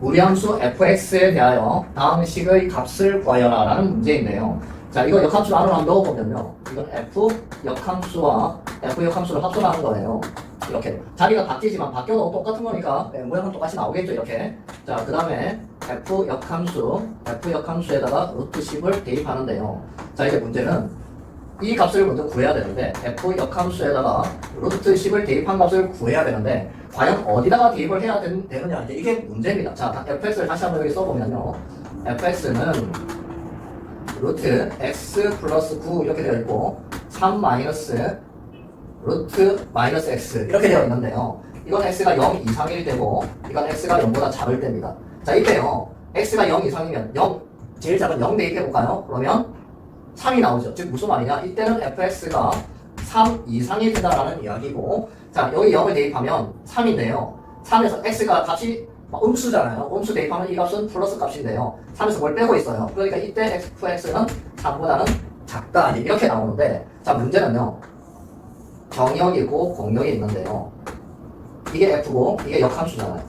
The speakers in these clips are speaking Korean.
무리함수 fx에 대하여 다음 식의 값을 구하여라 라는 문제인데요. 자, 이거 역함수 안으로 한번 넣어보면요. 이건 f 역함수와 f 역함수를 합성하는 거예요. 이렇게 자리가 바뀌지만 바뀌어도 똑같은 거니까 모양은 똑같이 나오겠죠. 이렇게. 자, 그 다음에 f 역함수에다가 루트 10을 대입하는데요. 자, 이제 문제는 이 값을 먼저 구해야 되는데 f 역함수에다가 루트 10을 대입한 값을 구해야 되는데 과연 어디다가 대입을 해야 되느냐, 이제 이게 문제입니다. 자, fx를 다시 한번 여기 써보면요. fx는 루트 x 플러스 9 이렇게 되어 있고 3 마이너스 루트 마이너스 x 이렇게 되어 있는데요. 이건 x가 0 이상일 때고 이건 x가 0보다 작을 때입니다. 자, 이때요. x가 0 이상이면 0, 제일 작은 0 대입해볼까요? 그러면 3이 나오죠. 즉 무슨 말이냐? 이때는 fx가 3 이상이 된다라는 이야기고, 자, 여기 0을 대입하면 3인데요. 3에서 x가 값이 음수잖아요. 음수 대입하면 이 값은 플러스 값인데요. 3에서 뭘 빼고 있어요. 그러니까 이때 fx는 3보다는 작다 이렇게 나오는데, 자, 문제는요. 정역이고 공역이 있는데요. 이게 f고 이게 역함수잖아요.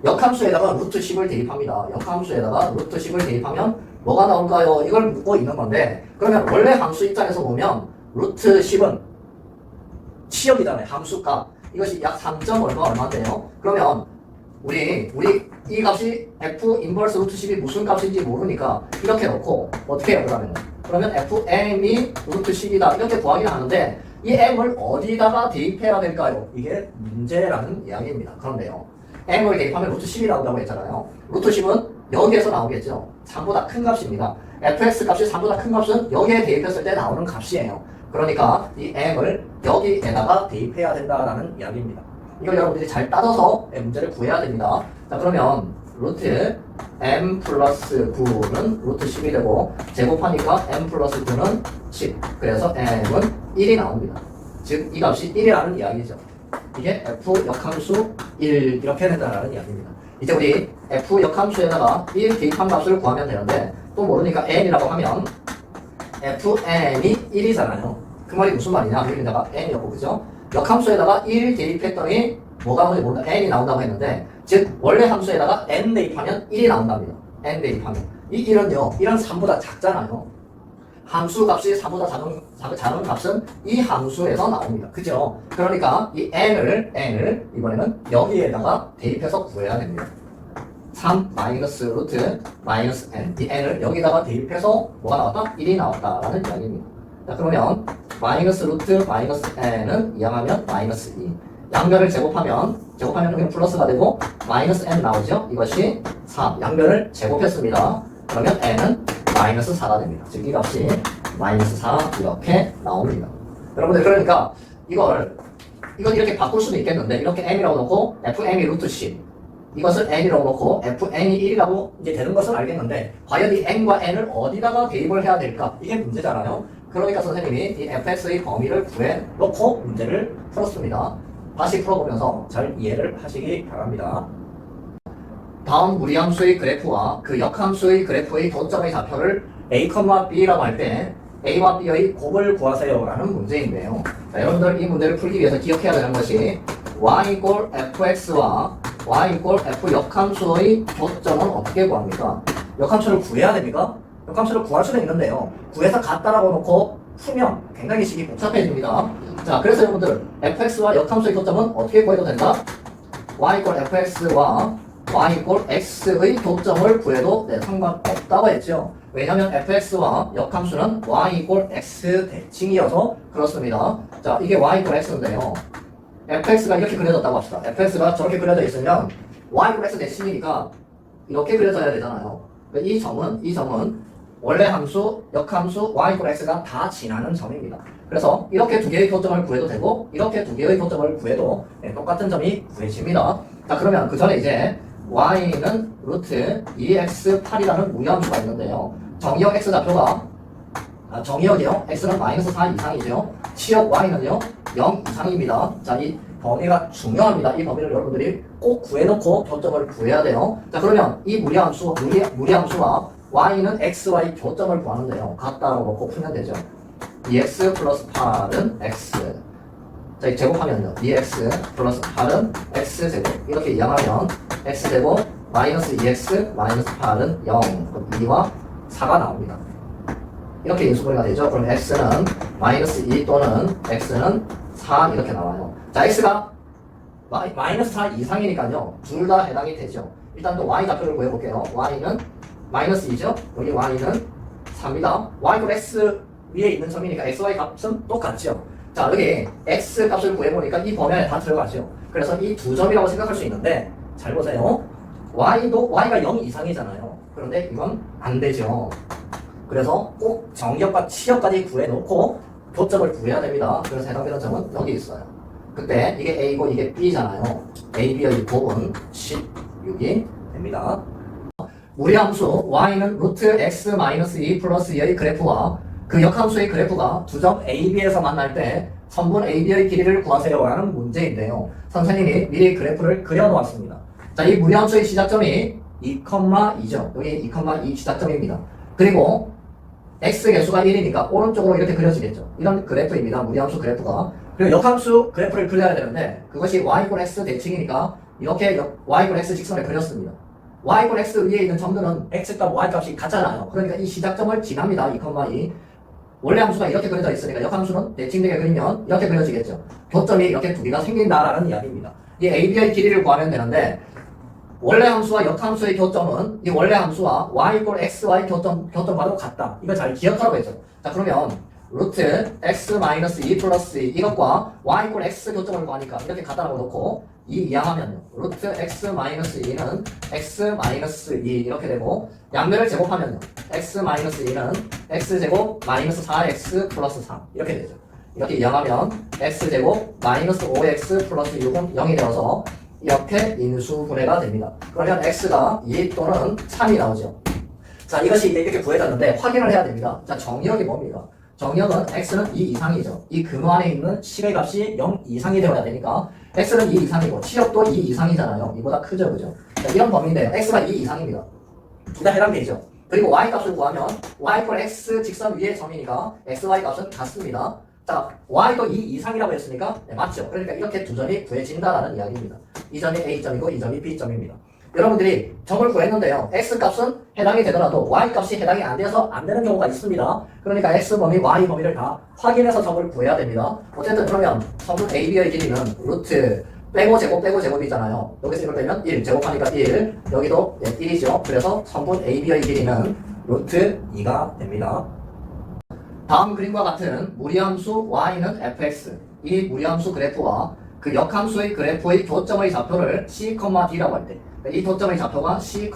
역함수에다가 루트 10을 대입합니다. 역함수에다가 루트 10을 대입하면 뭐가 나올까요? 이걸 묻고 있는 건데, 그러면 원래 함수 입장에서 보면 루트 10은 치역이잖아요. 함수값. 이것이 약 3점 얼마인데요. 그러면 우리 이 값이 f 인버스 루트 10이 무슨 값인지 모르니까 이렇게 놓고 어떻게 해요? 그러면 fm이 루트 10이다 이렇게 구하기는 하는데 이 m을 어디다가 대입해야 될까요? 이게 문제라는 이야기입니다. 그런데요, m을 대입하면 루트 10이 나온다고 했잖아요. 루트 10은 여기에서 나오겠죠. 3보다 큰 값입니다. fx 값이 3보다 큰 값은 여기에 대입했을 때 나오는 값이에요. 그러니까 이 m을 여기에다가 대입해야 된다라는 이야기입니다. 이걸 여러분들이 잘 따져서 문제를 구해야 됩니다. 자, 그러면 루트 m 플러스 9는 루트 10이 되고 제곱하니까 m 플러스 9는 10. 그래서 m은 1이 나옵니다. 즉 이 값이 1이라는 이야기죠. 이게 f 역함수 1 이렇게 된다는 이야기입니다. 이제 우리 f 역함수에다가 1 대입한 값을 구하면 되는데 또 모르니까 n이라고 하면 fn이 1이잖아요. 그 말이 무슨 말이냐? 여기다가 n이었고, 그죠? 역함수에다가 1 대입했더니 뭐가 나오는지 모르는데 n이 나온다고 했는데, 즉 원래 함수에다가 n 대입하면 1이 나온답니다. n 대입하면 이 1은요, 1은 3보다 작잖아요. 함수 값이 3보다 작은 값은 이 함수에서 나옵니다. 그죠? 그러니까 이 n을 이번에는 여기에다가 대입해서 구해야 됩니다. 3 마이너스 루트 마이너스 n, 이 n을 여기다가 대입해서 뭐가 나왔다? 1이 나왔다라는 이야기입니다. 자, 그러면 마이너스 루트 마이너스 n은 이항하면 마이너스 2. 양변을 제곱하면 여기는 플러스가 되고 마이너스 n 나오죠? 이것이 3. 양변을 제곱했습니다. 그러면 n은 마이너스 4가 됩니다. 즉 이 값이 마이너스 4 이렇게 나옵니다. 여러분들, 그러니까 이건 이렇게 바꿀 수는 있겠는데, 이렇게 n이라고 놓고 fm이 루트 10, 이것을 n이라고 놓고 fn이 1이라고 이제 되는 것은 알겠는데, 과연 이 n과 n을 어디다가 대입을 해야 될까? 이게 문제잖아요. 그러니까 선생님이 이 fx의 범위를 구해 놓고 문제를 풀었습니다. 다시 풀어보면서 잘 이해를 하시기 바랍니다. 다음 무리함수의 그래프와 그 역함수의 그래프의 도점의 좌표를 a, b라고 할 때 a와 b의 곱을 구하세요 라는 문제인데요. 자, 여러분들 이 문제를 풀기 위해서 기억해야 되는 것이 y 이꼴 fx와 y 이꼴 f 역함수의 도점은 어떻게 구합니까? 역함수를 구해야 됩니까? 역함수를 구할 수는 있는데요, 구해서 같다라고 놓고 풀면 굉장히 식이 복잡해집니다. 자, 그래서 여러분들 fx와 역함수의 도점은 어떻게 구해도 된다? y 이꼴 fx와 y 이꼴 x의 도점을 구해도 상관없다고 했죠. 왜냐하면 fx와 역함수는 y 이꼴 x 대칭이어서 그렇습니다. 자, 이게 y 이꼴 x인데요, fx가 이렇게 그려졌다고 합시다. fx가 저렇게 그려져 있으면 y 이꼴 x 대칭이니까 이렇게 그려져야 되잖아요. 이 점은 원래 함수, 역함수, y 이꼴 x가 다 지나는 점입니다. 그래서 이렇게 두 개의 도점을 구해도 되고 이렇게 두 개의 도점을 구해도 똑같은 점이 구해집니다. 자, 그러면 그 전에 이제 y는 루트 2x8이라는 무리함수가 있는데요, 정의역 x좌표가 정의역이요, x는 마이너스 4 이상이죠. 치역 y는요 0 이상입니다. 자, 이 범위가 중요합니다. 이 범위를 여러분들이 꼭 구해놓고 도점을 구해야 돼요. 자, 그러면 이 무리함수와 y는 xy 교점을 구하는데요, 같다라고 놓고 풀면 되죠. 2x 플러스 8은 x. 자, 이 제곱하면요, 2x 플러스 8은 x제곱. 이렇게 이항하면 x제곱 마이너스 2x 마이너스 8은 0, 2와 4가 나옵니다. 이렇게 인수분해가 되죠. 그럼 x는 마이너스 2 또는 x는 4 이렇게 나와요. 자, x가 마이너스 4 이상이니까요. 둘 다 해당이 되죠. 일단 또 y 좌표를 구해볼게요. y는 마이너스 2죠. 여기 y는 4입니다. y는 x 위에 있는 점이니까 xy 값은 똑같죠. 자, 여기 x 값을 구해보니까 이 범위 안에 다 들어가죠. 그래서 이 두 점이라고 생각할 수 있는데 잘 보세요. y가 0 이상이잖아요. 그런데 이건 안 되죠. 그래서 꼭 정역과 치역까지 구해놓고 교점을 구해야 됩니다. 그래서 해당되는 점은 여기 있어요. 그때 이게 A고 이게 B잖아요. A, B의 곱은 16이 됩니다. 무리함수 y는 루트 x-2 플러스 2의 그래프와 그 역함수의 그래프가 두 점 A, B에서 만날 때 선분 A, B의 길이를 구하세요라는 문제인데요. 선생님이 미리 그래프를 그려놓았습니다. 자, 이 무리함수의 시작점이 2,2죠. 여기 2,2 시작점입니다. 그리고 x 개수가 1이니까 오른쪽으로 이렇게 그려지겠죠. 이런 그래프입니다. 무리함수 그래프가. 그리고 역함수 그래프를 그려야 되는데 그것이 y x 대칭이니까 이렇게 y x 직선을 그렸습니다. y x 위에 있는 점들은 x값 y값이 같잖아요. 그러니까 이 시작점을 지납니다. 2,2. 원래 함수가 이렇게 그려져 있으니까 역함수는 대칭되게 그리면 이렇게 그려지겠죠. 교점이 이렇게 두 개가 생긴다라는 이야기입니다. 이 AB의 길이를 구하면 되는데 원래 함수와 역함수의 교점은 이 원래 함수와 y xy 교점과도 같다. 이거 잘 기억하라고 했죠. 자, 그러면 루트 x-2 플러스 2 이것과 y x 교점을 구하니까 이렇게 같다라고 놓고 이 이항하면요. 루트 x-2는 x-2 이렇게 되고 양면을 제곱하면요. x-2는 x제곱 마이너스 4x 플러스 3 이렇게 되죠. 이렇게 이항하면 x제곱 마이너스 5x 플러스 6은 0이 되어서 이렇게 인수분해가 됩니다. 그러면 x가 2 또는 3이 나오죠. 자, 이것이 이렇게 구해졌는데 확인을 해야 됩니다. 자, 정역이 뭡니까? 정역은 x는 2 이상이죠. 이 근호 안에 있는 식의 값이 0 이상이 되어야 되니까 x는 2 이상이고 치역도 2 이상이잖아요. 이보다 크죠, 그죠? 자, 이런 범위인데요. x가 2 이상입니다. 둘 다 해당되죠. 그리고 y 값을 구하면 y x 직선 위의 점이니까 xy 값은 같습니다. 자, y도 2 이상이라고 했으니까 네, 맞죠. 그러니까 이렇게 두 점이 구해진다라는 이야기입니다. 이 점이 A점이고 이 점이 B점입니다. 여러분들이 점을 구했는데요. X값은 해당이 되더라도 Y값이 해당이 안 돼서 안 되는 경우가 있습니다. 그러니까 X범위, Y범위를 다 확인해서 점을 구해야 됩니다. 어쨌든 그러면 선분 AB의 길이는 루트 빼고 제곱이잖아요. 여기서 이걸 빼면 1, 제곱하니까 1, 여기도 1이죠. 그래서 선분 AB의 길이는 루트 2가 됩니다. 다음 그림과 같은 무리함수 y는 fx, 이 무리함수 그래프와 그 역함수의 그래프의 교점의 좌표를 c, d라고 할 때 이 교점의 좌표가 c,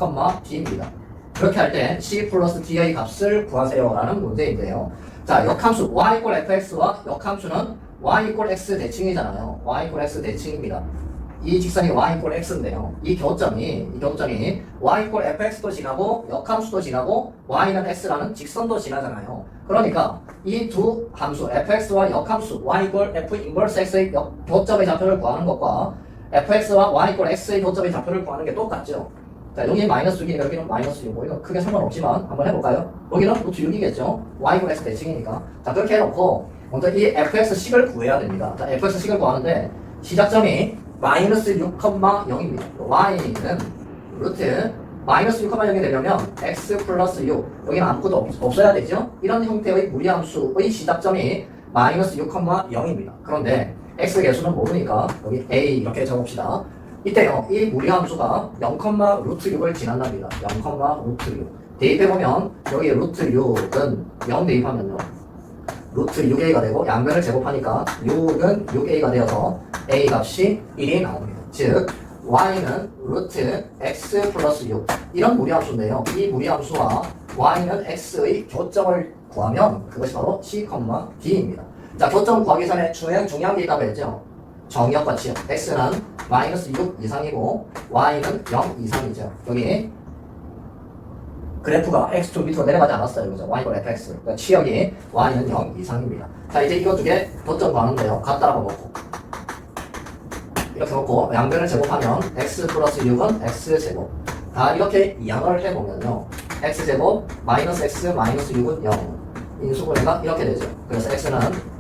d입니다. 그렇게 할 때 c 플러스 d의 값을 구하세요 라는 문제인데요. 자, 역함수 y fx와 역함수는 y x 대칭이잖아요. y x 대칭입니다. 이 직선이 y x인데요. 이 교점이 y fx도 지나고 역함수도 지나고 y는 x라는 직선도 지나잖아요. 그러니까 이 두 함수 fx와 역함수 y f 인버스 x의 교점의 좌표를 구하는 것과 fx와 y x의 교점의 좌표를 구하는 게 똑같죠. 자, 여기 마이너스 6이니까 여기는 마이너스 6, 이건 크게 상관없지만 한번 해볼까요? 여기는 루트 6이겠죠. y x 대칭이니까. 자, 그렇게 해놓고 먼저 이 fx식을 구해야 됩니다. 자, fx식을 구하는데 시작점이 마이너스 6,0입니다. y는 루트 마이너스 6,0이 되려면 x 플러스 6 여기는 아무것도 없어야 되죠. 이런 형태의 무리함수의 시작점이 마이너스 6,0입니다. 그런데 x 개수는 모르니까 여기 a 이렇게 적읍시다. 이때요 이 무리함수가 0, 루트 6을 지난답니다. 0, 루트 6 대입해보면 여기 루트 6은 0 대입하면요 루트 6a가 되고 양면을 제곱하니까 6은 6a가 되어서 a 값이 1이 나옵니다. 즉 y는 루트 x 플러스 6 이런 무리함수인데요. 이 무리함수와 y는 x의 교점을 구하면 그것이 바로 c, d입니다. 자, 교점을 구하기 전에 중요한 게 있다고 했죠. 정역과 치역. x는 마이너스 6 이상이고 y는 0 이상이죠. 여기 그래프가 x 쪽 밑으로 내려가지 않았어요. 그죠? y fx. 그러니까 치역이 y는 0 이상입니다. 자, 이제 이거 두 개 교점 구하는데요. 같다라고 놓고 이렇게 놓고 양변을 제곱하면 x 플러스 6은 x제곱. 다 이렇게 이항을 해보면요. x제곱 마이너스 x 마이너스 6은 0. 인수분해가 이렇게 되죠. 그래서 x는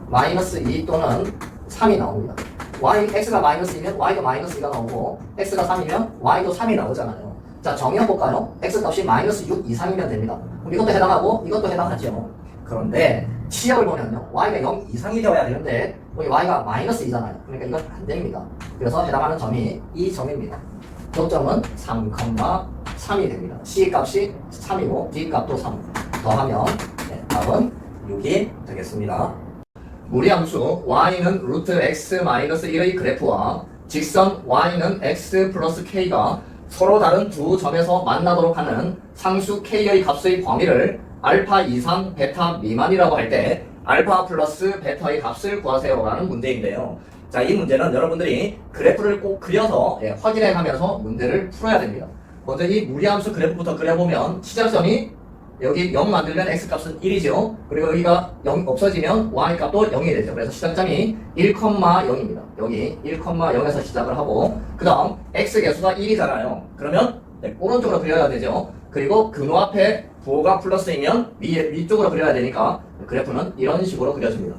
마이너스 2 또는 3이 나옵니다. x가 마이너스 2면 y도 마이너스 2가 나오고 x가 3이면 y도 3이 나오잖아요. 자, 정의해볼까요? x값이 마이너스 6 이상이면 됩니다. 그럼 이것도 해당하고 이것도 해당하죠. 그런데 시역을 보면요, y가 0 이상이 되어야 되는데 여기 y가 마이너스 2잖아요. 그러니까 이건 안 됩니다. 그래서 해당하는 점이 이 점입니다. 교점은 3,3이 됩니다. c 값이 3이고 d 값도 3. 더하면 답은 6이 되겠습니다. 무리함수 y는 루트 x 마이너스 1의 그래프와 직선 y는 x 플러스 k가 서로 다른 두 점에서 만나도록 하는 상수 k의 값의 범위를 알파 이상 베타 미만이라고 할 때 알파 플러스 베타의 값을 구하세요라는 문제인데요. 자, 이 문제는 여러분들이 그래프를 꼭 그려서 확인해 가면서 문제를 풀어야 됩니다. 먼저 이 무리함수 그래프부터 그려보면 시작점이 여기 0 만들면 x값은 1이죠. 그리고 여기가 0 없어지면 y값도 0이 되죠. 그래서 시작점이 1,0입니다. 여기 1,0에서 시작을 하고 그 다음 x계수가 1이잖아요. 그러면 오른쪽으로 그려야 되죠. 그리고 근호 앞에 부호가 플러스이면 위쪽으로 그려야 되니까 그래프는 이런 식으로 그려집니다.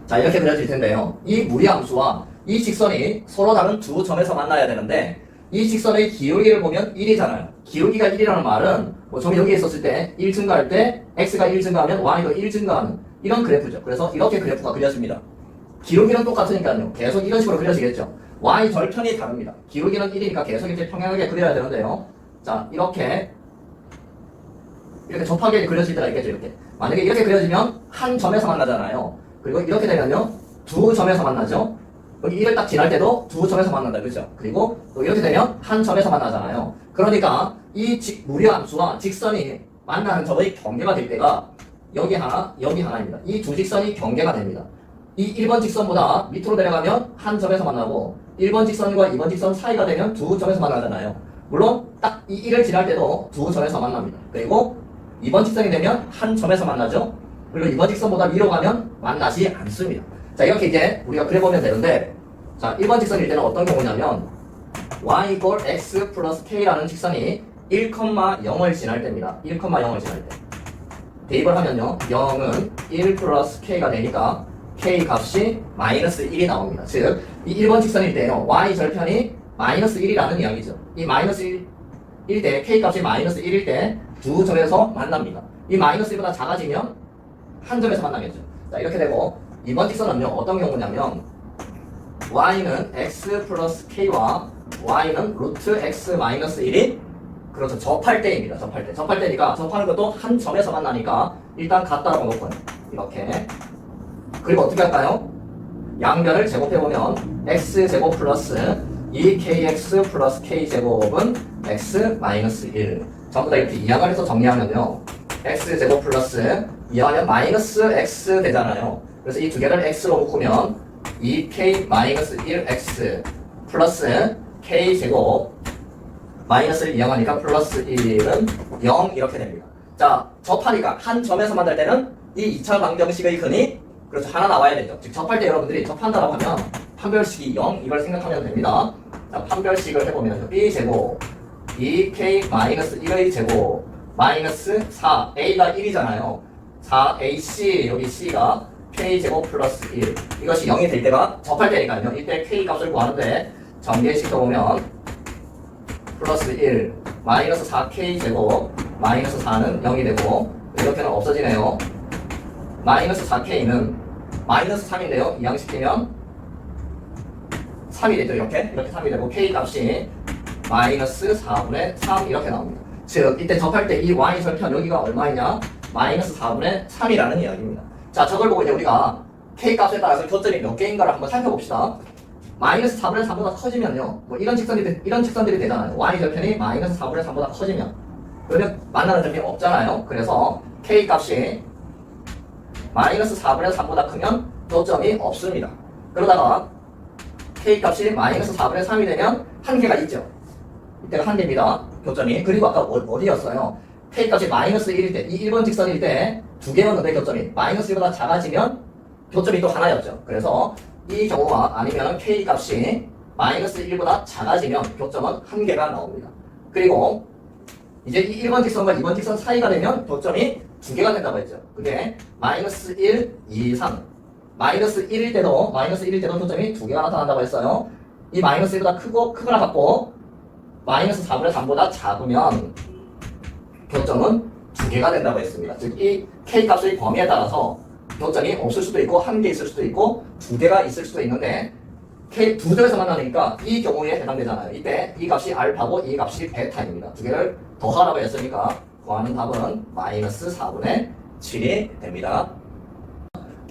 자, 이렇게 그려질 텐데요. 이 무리함수와 이 직선이 서로 다른 두 점에서 만나야 되는데 이 직선의 기울기를 보면 1이잖아요. 기울기가 1이라는 말은 점이 여기에 있었을 때 1 증가할 때 x가 1 증가하면 y도 1 증가하는 이런 그래프죠. 그래서 이렇게 그래프가 그려집니다. 기울기는 똑같으니까요. 계속 이런 식으로 그려지겠죠. y 절편이 다릅니다. 기울기는 1이니까 계속 이렇게 평행하게 그려야 되는데요. 자, 이렇게 접하게 그려질 때가 있겠죠. 이렇게. 만약에 이렇게 그려지면 한 점에서 만나잖아요. 그리고 이렇게 되면요, 두 점에서 만나죠. 여기 1을 딱 지날 때도 두 점에서 만난다, 그죠? 그리고 또 이렇게 되면 한 점에서 만나잖아요. 그러니까 이 무리함수와 직선이 만나는 점의 경계가 될 때가 여기 하나, 여기 하나입니다. 이 두 직선이 경계가 됩니다. 이 1번 직선보다 밑으로 내려가면 한 점에서 만나고 1번 직선과 2번 직선 사이가 되면 두 점에서 만나잖아요. 물론 딱 이 1을 지날 때도 두 점에서 만납니다. 그리고 2번 직선이 되면 한 점에서 만나죠. 그리고 2번 직선보다 위로 가면 만나지 않습니다. 자, 이렇게 이제 우리가 그려보면 되는데, 자, 1번 직선일 때는 어떤 경우냐면 y = x 플러스 k라는 직선이 1,0을 지날 때입니다. 1,0을 지날 때 대입을 하면요, 0은 1 플러스 k가 되니까 k 값이 마이너스 1이 나옵니다. 즉, 이 1번 직선일 때요, y 절편이 마이너스 1이라는 이야기죠. 이 마이너스 1일 때, k 값이 마이너스 1일 때 두 점에서 만납니다. 이 마이너스 1보다 작아지면 한 점에서 만나겠죠. 자, 이렇게 되고 2번 직선은요, 어떤 경우냐면 y는 x 플러스 k와 y는 루트 x 마이너스 1이 그렇죠, 접할 때입니다. 접할 때니까 접하는 것도 한 점에서 만나니까 일단 같다라고 놓고요. 이렇게. 그리고 어떻게 할까요? 양변을 제곱해보면 x제곱 플러스 2kx 플러스 k제곱은 x 마이너스 1 전부 다 이렇게 이항을 해서 정리하면요, x제곱 플러스 이항하면 마이너스 x 되잖아요. 그래서 이 두 개를 x로 묶으면 2k 마이너스 1x 플러스 k제곱 마이너스를 이항하니까 플러스 1은 0 이렇게 됩니다. 자, 접하니까 한 점에서 만날 때는 이 2차 방정식의 근이 그렇죠, 하나 나와야 되죠. 즉 접할 때 여러분들이 접한다라고 하면 판별식이 0 이걸 생각하면 됩니다. 자, 판별식을 해보면 b제곱 2k-1의 제곱 마이너스 4 a가 1이잖아요. 4ac 여기 c가 k제곱 플러스 1 이것이 0이 될 때가 접할 때니까요. 이때 k 값을 구하는데 전개식도 보면 플러스 1 마이너스 4k제곱 마이너스 4는 0이 되고 이렇게는 없어지네요. 마이너스 4k는 마이너스 3인데요. 이항시키면 3이 되죠. 이렇게 3이 되고 k 값이 마이너스 4분의 3 이렇게 나옵니다. 즉 이때 접할 때 이 y 절편 여기가 얼마이냐? 마이너스 4분의 3이라는 이야기입니다. 자, 저걸 보고 이제 우리가 k 값에 따라서 교점이 몇 개인가를 한번 살펴봅시다. 마이너스 4분의 3보다 커지면요, 뭐 이런 직선들이 되잖아요. y 절편이 마이너스 4분의 3보다 커지면 그러면 만나는 점이 없잖아요. 그래서 k 값이 마이너스 4분의 3보다 크면 교점이 없습니다. 그러다가 k 값이 마이너스 4분의 3이 되면 한계가 있죠. 이때가 한계입니다. 교점이. 그리고 아까 어디였어요? k 값이 마이너스 1일 때, 이 1번 직선일 때 두 개였는데 교점이 마이너스 1보다 작아지면 교점이 또 하나였죠. 그래서 이 경우가 아니면 k 값이 마이너스 1보다 작아지면 교점은 한 개가 나옵니다. 그리고 이제 이 1번 직선과 2번 직선 사이가 되면 교점이 두 개가 된다고 했죠. 그게 마이너스 1 이상 마이너스 1일 때도 교점이 두 개가 나타난다고 했어요. 이 마이너스 1보다 크거나 같고 마이너스 4분의 3보다 작으면 교점은 2개가 된다고 했습니다. 즉 이 K값의 범위에 따라서 교점이 없을 수도 있고 1개 있을 수도 있고 2개가 있을 수도 있는데 K 두 점에서 만나니까 이 경우에 해당되잖아요. 이때 이 값이 알파고 이 값이 베타입니다. 두 개를 더하라고 했으니까 구하는 답은 마이너스 4분의 7이 됩니다.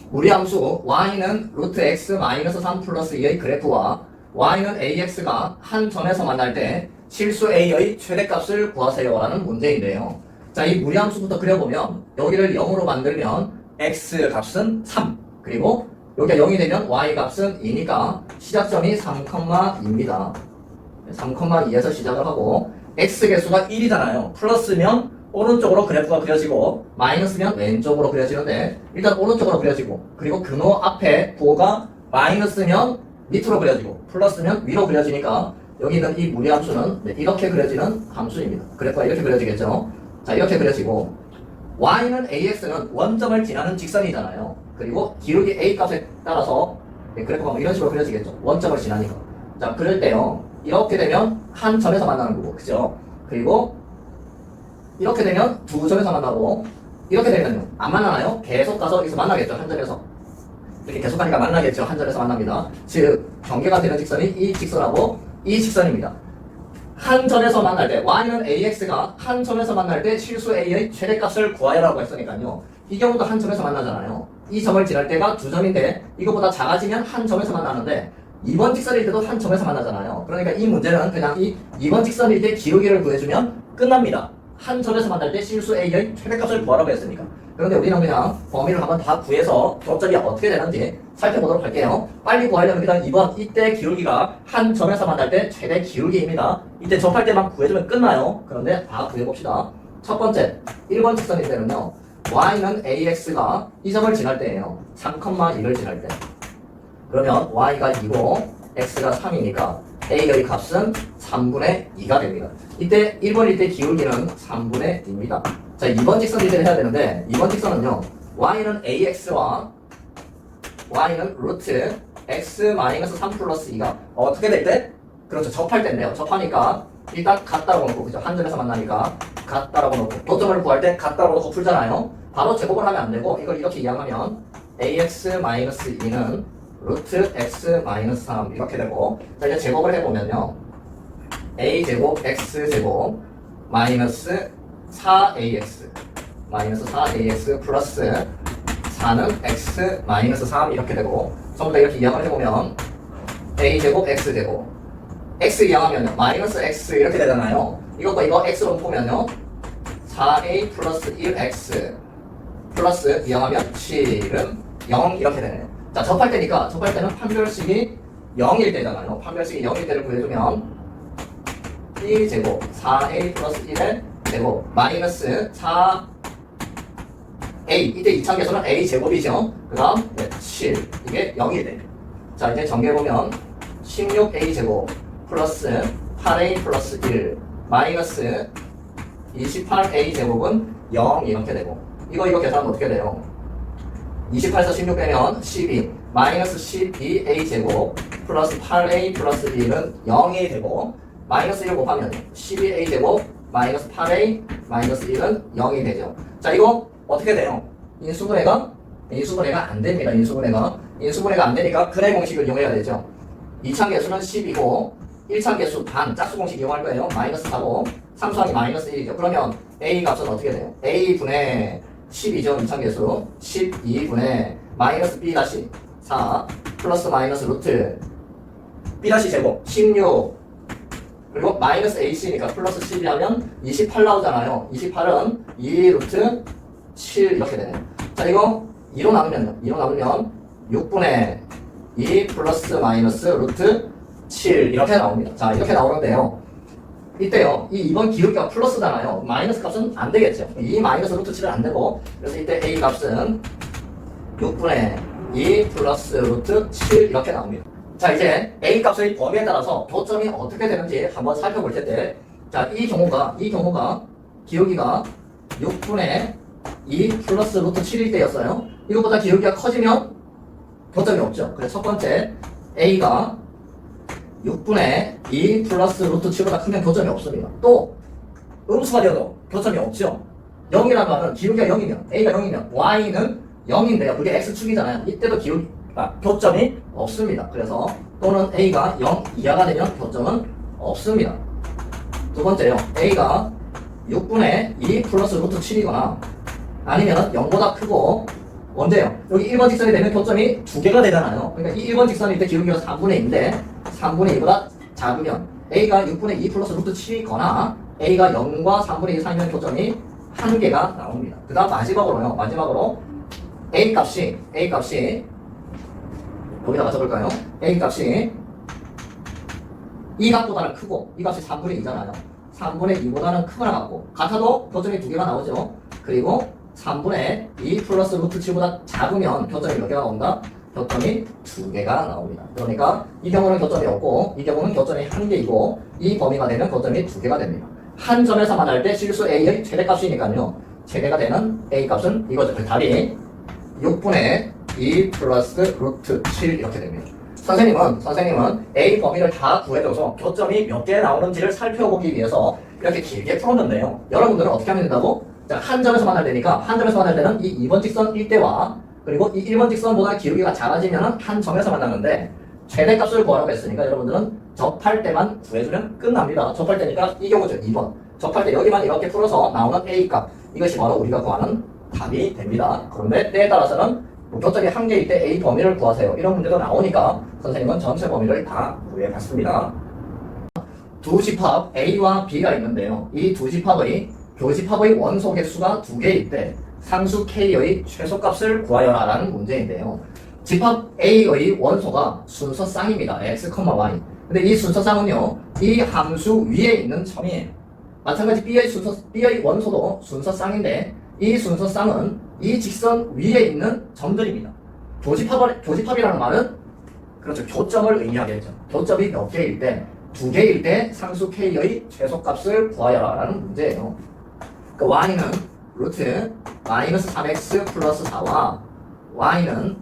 무리함수 y는 루트 x 마이너스 3 플러스 2의 그래프와 y는 ax가 한 점에서 만날 때 실수 a의 최대값을 구하세요라는 문제인데요. 자, 이 무리함수부터 그려보면 여기를 0으로 만들면 x 값은 3 그리고 여기가 0이 되면 y 값은 2니까 시작점이 3,2입니다. 3,2에서 시작을 하고 x 개수가 1이잖아요. 플러스면 오른쪽으로 그래프가 그려지고 마이너스면 왼쪽으로 그려지는데 일단 오른쪽으로 그려지고 그리고 근호 앞에 부호가 마이너스면 밑으로 그려지고 플러스면 위로 그려지니까 여기 있는 이 무리함수는 이렇게 그려지는 함수입니다. 그래프가 이렇게 그려지겠죠. 자, 이렇게 그려지고 y는 ax는 원점을 지나는 직선이잖아요. 그리고 기울기 a 값에 따라서 그래프가 뭐 이런 식으로 그려지겠죠. 원점을 지나니까. 자, 그럴 때요. 이렇게 되면 한 점에서 만나는 거고, 그죠? 그리고 이렇게 되면 두 점에서 만나고 이렇게 되면요. 안 만나나요? 계속 가서 여기서 만나겠죠. 한 점에서. 이렇게 계속 가니까 만나겠죠. 한 점에서 만납니다. 즉, 경계가 되는 직선이 이 직선하고 이 직선입니다. 한 점에서 만날 때 y는 ax가 한 점에서 만날 때 실수 a의 최대값을 구하여라고 했으니까요. 이 경우도 한 점에서 만나잖아요. 이 점을 지날 때가 두 점인데 이거보다 작아지면 한 점에서 만나는데 2번 직선일 때도 한 점에서 만나잖아요. 그러니까 이 문제는 그냥 이 2번 직선일 때 기울기를 구해주면 끝납니다. 한 점에서 만날 때 실수 a의 최대값을 구하라고 했으니까. 그런데 우리는 그냥 범위를 한번 다 구해서 교점이 어떻게 되는지 살펴보도록 할게요. 빨리 구하려면 일단 2번 이때 기울기가 한 점에서 만날 때 최대 기울기입니다. 이때 접할 때만 구해주면 끝나요. 그런데 다 구해봅시다. 첫 번째 1번 직선일 때는요. y는 ax가 이 점을 지날 때예요. 3,2를 지날 때. 그러면 y가 2고 x가 3이니까 a의 값은 3분의 2가 됩니다. 이때 1번일 때 기울기는 3분의 2입니다. 자, 2번 직선일 때 해야 되는데 2번 직선은요. y는 ax와 y는 루트 x 마이너스 3 플러스 2가 어떻게 될 때? 그렇죠. 접할 때인데요. 접하니까 일단 같다라고 놓고 그죠. 한 점에서 만나니까 같다라고 놓고 도점을 구할 때 같다라고 놓고 풀잖아요. 바로 제곱을 하면 안 되고 이걸 이렇게 이항하면 ax 마이너스 2는 루트 x 마이너스 3 이렇게 되고 자, 이제 제곱을 해보면요. a제곱 x제곱 마이너스 4ax 마이너스 4ax 플러스 4는 x 마이너스 3 이렇게 되고 전부 다 이렇게 이항을 해보면 a제곱 x제곱 x 이항하면요 마이너스 x 이렇게 되잖아요. 이것과 이거 x로 보면요 4a 플러스 1x 플러스 이항하면 7은 0 이렇게 되네요. 자, 접할 때니까 접할 때는 판별식이 0일 때잖아요. 판별식이 0일 때를 구해주면 1제곱 4a 플러스 1의 제곱 마이너스 4a 이때 이차계수는 a 제곱이죠. 그 다음 7 이게 0이 돼요. 자, 이제 전개해보면 16a 제곱 플러스 8a 플러스 1 마이너스 28a 제곱은 0 이렇게 되고 이거 계산하면 어떻게 돼요? 28에서 16 빼면 12 마이너스 12a 제곱 플러스 8a 플러스 1은 0이 되고 마이너스 1 곱하면 12a 제곱 마이너스 8a 마이너스 1은 0이 되죠. 자, 이거 어떻게 돼요? 인수분해가 안 됩니다. 인수분해가 안 되니까 근의 공식을 이용해야 되죠. 2차 계수는 10이고 1차 계수 반 짝수 공식 이용할 거예요. 마이너스 4고 3수항이 마이너스 1이죠. 그러면 a 값은 어떻게 돼요? a분의 10이죠. 2차 계수 12분의 마이너스 b 다시 4 플러스 마이너스 루트 b 다시 제곱 16 그리고 마이너스 ac니까 플러스 12 하면 28 나오잖아요. 28은 2 루트 7 이렇게 되네요. 자, 이거 2로 나누면 6분의 2 플러스 마이너스 루트 7 이렇게 나옵니다. 자, 이렇게 나오는데요. 이때요, 이 2번 기울기가 플러스잖아요. 마이너스 값은 안 되겠죠. 이 마이너스 루트 7은 안 되고, 그래서 이때 a 값은 6분의 2 플러스 루트 7 이렇게 나옵니다. 자, 이제 a 값의 범위에 따라서 교점이 어떻게 되는지 한번 살펴볼 텐데, 자, 이 경우가 기울기가 6분의 2 플러스 루트 7일 때였어요. 이것보다 기울기가 커지면 교점이 없죠. 그래서 첫 번째 a가 6분의 2 플러스 루트 7보다 크면 교점이 없습니다. 또 음수가 되어도 교점이 없죠. 0이라는 말은 기울기가 0이면 A가 0이면 Y는 0인데요. 그게 X축이잖아요. 이때도 교점이 없습니다. 그래서 또는 A가 0 이하가 되면 교점은 없습니다. 두 번째요. A가 6분의 2 플러스 루트 7이거나 아니면 0보다 크고 언제요? 여기 1번 직선이 되면 교점이 두 개가 되잖아요. 그러니까 이 1번 직선일 때 기울기가 3분의 2인데 3분의 2보다 작으면 A가 6분의 2 플러스 루트 7이거나 A가 0과 3분의 2 사이면 교점이 한 개가 나옵니다. 그 다음 마지막으로 A 값이 여기다가 적을까요? A 값이 이 값보다는 크고 이 값이 3분의 2잖아요. 3분의 2보다는 크거나 같고 같아도 교점이 두 개가 나오죠. 그리고 3분의 2 플러스 루트 7보다 작으면 교점이 몇 개가 나온다? 교점이 두 개가 나옵니다. 그러니까 이 경우는 교점이 없고 이 경우는 교점이 한 개이고 이 범위가 되면 교점이 두 개가 됩니다. 한 점에서 만날 때 실수 A의 최대값이니까요. 최대가 되는 A 값은 이거죠. 그 답이 6분의 2 플러스 루트 7 이렇게 됩니다. 선생님은 A 범위를 다 구해줘서 교점이 몇 개 나오는지를 살펴보기 위해서 이렇게 길게 풀었는데요. 여러분들은 어떻게 하면 된다고? 자, 한 점에서 만날 때니까 한 점에서 만날 때는 이 2번 직선 일대와 그리고 이 1번 직선보다 기울기가 작아지면 한 점에서 만나는데 최대값을 구하라고 했으니까 여러분들은 접할 때만 구해주면 끝납니다. 접할 때니까 이 경우죠. 2번. 접할 때 여기만 이렇게 풀어서 나오는 A값. 이것이 바로 우리가 구하는 답이 됩니다. 그런데 때에 따라서는 교점이 한 개일 때 A 범위를 구하세요. 이런 문제도 나오니까 선생님은 전체 범위를 다 구해봤습니다. 두 집합 A와 B가 있는데요. 이 두 집합의 교집합의 원소 개수가 두 개일 때 상수 K의 최소값을 구하여라 라는 문제인데요. 집합 A의 원소가 순서 쌍입니다. X, Y. 근데 이 순서 쌍은요, 이 함수 위에 있는 점이에요. 마찬가지 B의 원소도 순서 쌍인데 이 순서 쌍은 이 직선 위에 있는 점들입니다. 교집합이라는 말은 그렇죠. 교점을 의미하겠죠. 교점이 몇 개일 때, 두 개일 때 상수 K의 최소값을 구하여라 라는 문제예요. 그 Y는 루트 마이너스 3x 플러스 4와 Y는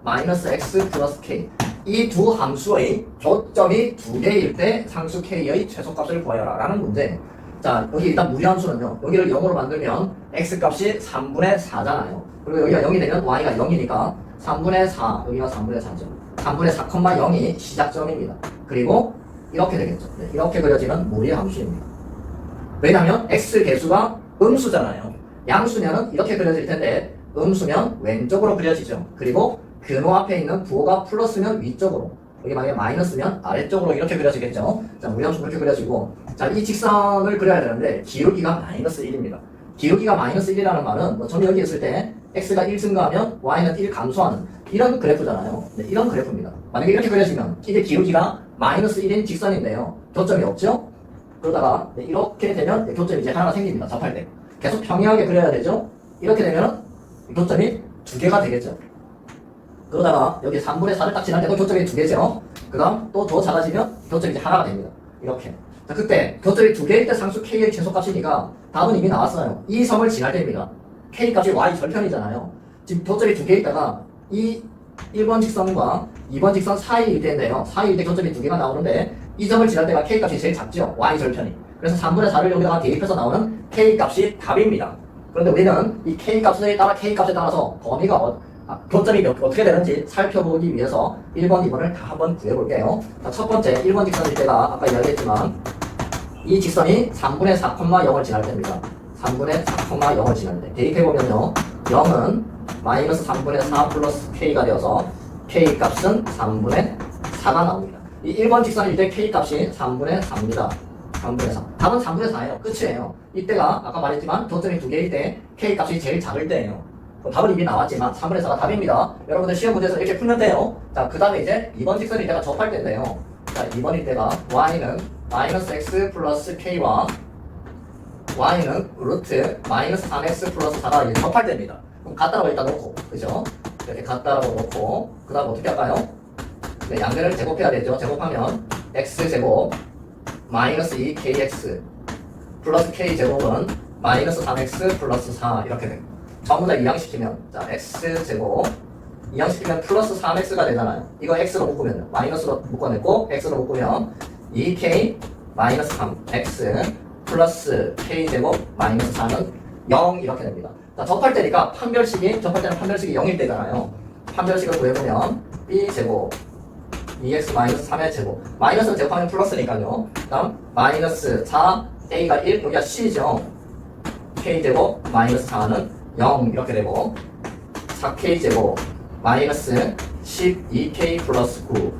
마이너스 x 플러스 k 이 두 함수의 교점이 두 개일 때 상수 K의 최소값을 구하여라 라는 문제. 자, 여기 일단 무리함수는요. 여기를 0으로 만들면 x값이 3분의 4잖아요. 그리고 여기가 0이 되면 y가 0이니까 3분의 4, 여기가 3분의 4죠. 3분의 4,0이 시작점입니다. 그리고 이렇게 되겠죠. 네, 이렇게 그려지는 무리함수입니다. 왜냐하면 x 개수가 음수잖아요. 양수면은 이렇게 그려질 텐데 음수면 왼쪽으로 그려지죠. 그리고 근호 앞에 있는 부호가 플러스면 위쪽으로, 여기 만약에 마이너스면 아래쪽으로 이렇게 그려지겠죠. 자, 무리함수 그렇게 그려지고, 자, 이 직선을 그려야 되는데 기울기가 마이너스 1입니다. 기울기가 마이너스 1이라는 말은 뭐 점이 여기 있을 때 x가 1 증가하면 y는 1 감소하는 이런 그래프잖아요. 네, 이런 그래프입니다. 만약에 이렇게 그려지면 이게 기울기가 마이너스 1인 직선인데요. 교점이 없죠? 그러다가 네, 이렇게 되면 교점이 이제 하나가 생깁니다. 접할 때. 계속 평이하게 그려야 되죠? 이렇게 되면 교점이 두 개가 되겠죠. 그러다가 여기 3분의 4를 딱 지날 때도 교점이 두 개죠. 그 다음 또 더 작아지면 교점이 이제 하나가 됩니다. 이렇게. 자, 그때 교점이 두 개일 때 상수 K의 최소값이니까 답은 이미 나왔어요. 이 점을 지날 때입니다. K 값이 Y 절편이잖아요. 지금 교점이 두 개 있다가 이 1번 직선과 2번 직선 사이일 때인데요. 사이일 때 교점이 두 개가 나오는데 이 점을 지날 때가 K 값이 제일 작죠. Y 절편이. 그래서 3분의 4를 여기다가 대입해서 나오는 K 값이 답입니다. 그런데 우리는 이 K 값에 따라서 범위가 교점이 어떻게 되는지 살펴보기 위해서 1번, 2번을 다 한번 구해볼게요. 자, 첫 번째 1번 직선일 때가 아까 이야기했지만 이 직선이 3분의 4,0을 지날 때입니다. 3분의 4,0을 지날 때 대입해보면요. 0은 마이너스 3분의 4 플러스 K가 되어서 K 값은 3분의 4가 나옵니다. 이 1번 직선일 때 K 값이 3분의 4입니다. 3분의 4. 답은 3분의 4예요. 끝이에요. 이때가 아까 말했지만 교점이 두 개일 때 K 값이 제일 작을 때예요. 답은 이미 나왔지만 3분의 4가 답입니다. 여러분들 시험 문제에서 이렇게 풀면 돼요. 자, 그 다음에 이제 2번 직선일 때가 접할 때인데요. 자, 2번일 때가 y는 마이너스 x 플러스 k와 y는 루트 마이너스 3x 플러스 4가 접할 때입니다. 그럼 같다라고 일단 놓고, 그죠? 이렇게 같다라고 놓고, 그 다음 어떻게 할까요? 네, 양변을 제곱해야 되죠. 제곱하면 x제곱 마이너스 2kx 플러스 k제곱은 마이너스 3x 플러스 4 이렇게 됩니다. 전부 다 이항시키면 자 x제곱 이항시키면 플러스 3x가 되잖아요. 이거 x로 묶으면 마이너스로 묶어냈고 x로 묶으면 2k 마이너스 3x 플러스 k제곱 마이너스 4는 0 이렇게 됩니다. 자, 접할 때니까 접할 때는 판별식이 0일 때잖아요. 판별식을 구해보면 b제곱 2x 마이너스 3의 제곱 마이너스는 제곱하면 플러스니까요. 다음 마이너스 4a가 1 여기가 c죠. k제곱 마이너스 4는 0 이렇게 되고 4k제곱 마이너스 12k 플러스 9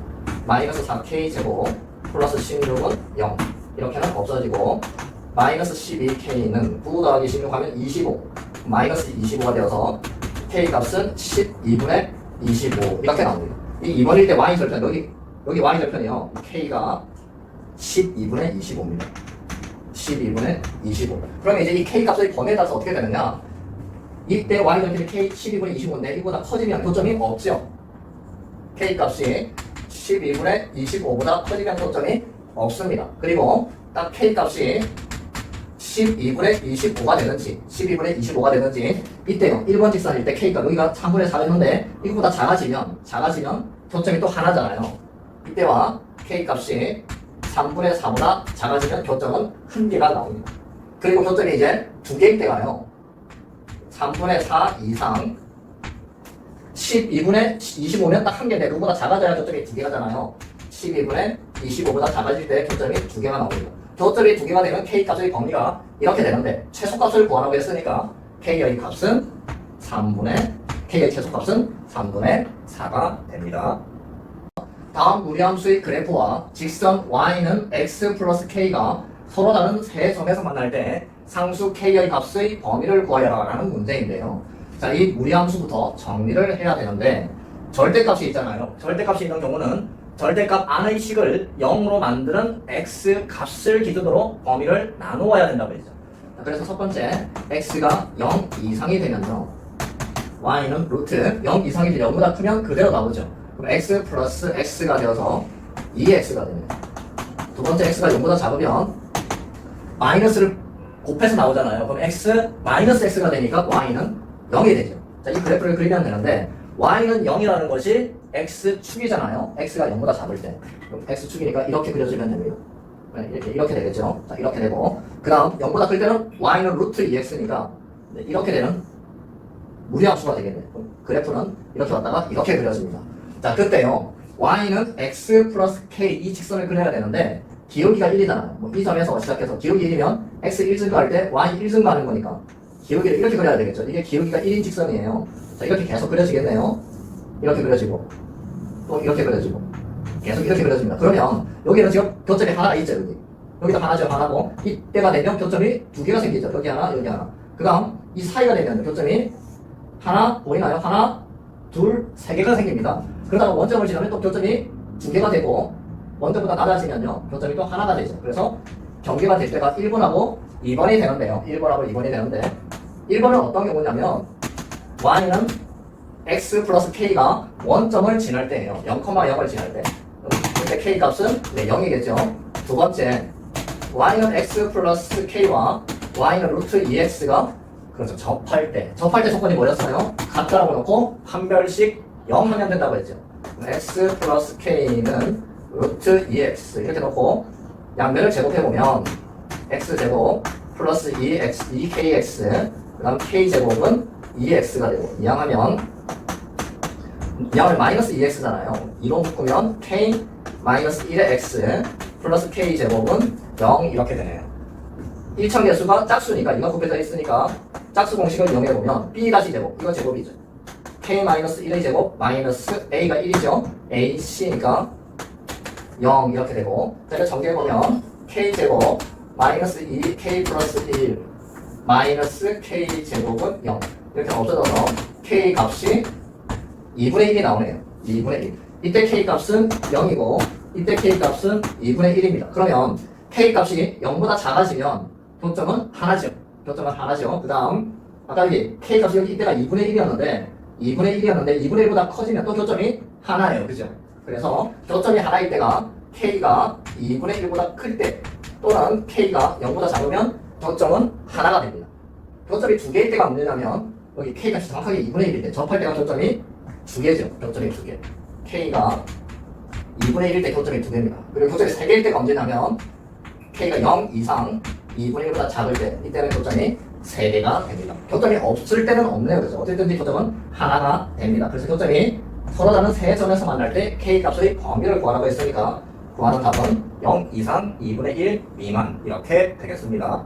마이너스 4k제곱 플러스 16은 0 이렇게는 없어지고 마이너스 12k는 9 더하기 16 하면 25 마이너스 25가 되어서 k 값은 12분의 25 이렇게 나옵니다. 이 2번일 때 y 절편 여기 y 절편이요. k가 12분의 25입니다. 12분의 25. 그러면 이제 이 k 값의 범위에 따라서 어떻게 되느냐? 이때 y 절편이 k 12분의 25인데 이보다 커지면 교점이 없죠. k 값이 12분의 25보다 커지면 교점이 없습니다. 그리고 딱 k 값이 12분의 25가 되는지 12분의 25가 되는지 이때요. 1번 직선일 때 k가 여기가 3분의 4였는데 이거보다 작아지면 교점이 또 하나잖아요. 이때와 k 값이 3분의 4보다 작아지면 교점은 한 개가 나옵니다. 그리고 교점이 이제 두 개일 때가요. 3분의 4 이상 12분의 25면 딱 한 개인데 그거보다 작아져야 교점이 두 개가잖아요. 12분의 25보다 작아질 때 교점이 두 개가 나옵니다. 교점이 두 개가 되면 k 값의 범위가 이렇게 되는데 최소값을 구하라고 했으니까 k의 값은 k의 최소값은 3분의 4가 됩니다. 다음 무리함수의 그래프와 직선 y는 x 플러스 k가 서로 다른 세 점에서 만날 때 상수 k의 값의 범위를 구하여라라는 문제인데요. 자, 이 무리함수부터 정리를 해야 되는데 절대값이 있잖아요. 절대값이 있는 경우는 절대값 안의 식을 0으로 만드는 x 값을 기준으로 범위를 나누어야 된다고 했죠. 그래서 첫 번째 x가 0 이상이 되면요. y는 루트 0 이상이 되면 0보다 크면 그대로 나오죠. 그럼 x 플러스 x가 되어서 2x가 됩니다. 두 번째 x가 0보다 작으면 마이너스를 곱해서 나오잖아요. 그럼 x 마이너스 x가 되니까 y는 0이 되죠. 자, 이 그래프를 그리면 되는데 y는 0이라는 것이 x축이잖아요. x가 0보다 작을 때. 그럼 x축이니까 이렇게 그려주면 됩니다. 이렇게 되겠죠. 자, 이렇게 되고 그 다음 0보다 클 때는 y는 루트 2x니까 이렇게 되는 무리함수가 되겠네요. 그래프는 이렇게 왔다가 이렇게 그려집니다. 자, 그때요. y는 x 플러스 k 이 직선을 그려야 되는데 기울기가 1이잖아요. 뭐 이 점에서 시작해서 기울기 1이면 x 1 증가할 때 y 1 증가하는 거니까 기울기를 이렇게 그려야 되겠죠. 이게 기울기가 1인 직선이에요. 자, 이렇게 계속 그려지겠네요. 이렇게 그려지고 또 이렇게 그려지고 계속 이렇게 그려집니다. 그러면 여기는 지금 교점이 하나 있죠. 여기도 하나죠. 하나고 이때가 되면 교점이 두 개가 생기죠. 여기 하나 여기 하나. 그 다음 이 사이가 되면 교점이 하나 보이나요? 하나 둘 세 개가 생깁니다. 그러다가 원점을 지나면 또 교점이 두 개가 되고 원점보다 낮아지면요 교점이 또 하나가 되죠. 그래서 경계가 될 때가 1번하고 2번이 되는데요. 1번하고 2번이 되는데 1번은 어떤 경우냐면 y는 x 플러스 k가 원점을 지날 때예요. 0,0을 지날 때. 그때 k 값은 0이겠죠. 두 번째 y는 x 플러스 k와 y는 루트 2x가 그렇죠. 접할 때 조건이 뭐였어요? 같다라고 놓고 판별식 0 하면 된다고 했죠. x 플러스 k는 루트 2x 이렇게 놓고 양변을 제곱해보면 x제곱 플러스 2kx 그 다음 k제곱은 2x가 되고 이항하면 이항을 마이너스 2x잖아요. 2로 묶으면 k 마이너스 1의 x 플러스 k제곱은 0 이렇게 되네요. 1차 개수가 짝수니까 이거 곱해져 있으니까 짝수 공식을 이용해보면 b 다시 제곱 이거 제곱이죠. k 마이너스 1의 제곱 마이너스 a가 1이죠. ac니까 0 이렇게 되고 제가 정리해보면 k제곱 마이너스 2k 플러스 1 마이너스 k제곱은 0 이렇게 없어져서 k 값이 2분의 1이 나오네요. 2분의 1 이때 k 값은 0이고 이때 k 값은 2분의 1입니다. 그러면 k 값이 0보다 작아지면 교점은 하나죠. 그 다음 아까 여기 k 값이 여기 이때가 2분의 1이었는데 2분의 1보다 커지면 또 교점이 하나예요. 그죠? 그래서 교점이 하나일 때가 k가 2분의 1보다 클 때 또는 k가 0보다 작으면 교점은 하나가 됩니다. 교점이 두 개일 때가 문제냐면 여기 k 값이 정확하게 2분의 1일 때 접할 때가 교점이 두 개죠. 교점이 두 개. K가 2분의 1일 때 교점이 두 개입니다. 그리고 교점이 세 개일 때가 언제냐면 K가 0 이상 2분의 1보다 작을 때 이때는 교점이 3개가 됩니다. 교점이 없을 때는 없네요. 그래서 어쨌든지 교점은 하나가 됩니다. 그래서 교점이 서로 다른 세 점에서 만날 때 K 값의 범위를 구하라고 했으니까 구하는 답은 0 이상 2분의 1 미만 이렇게 되겠습니다.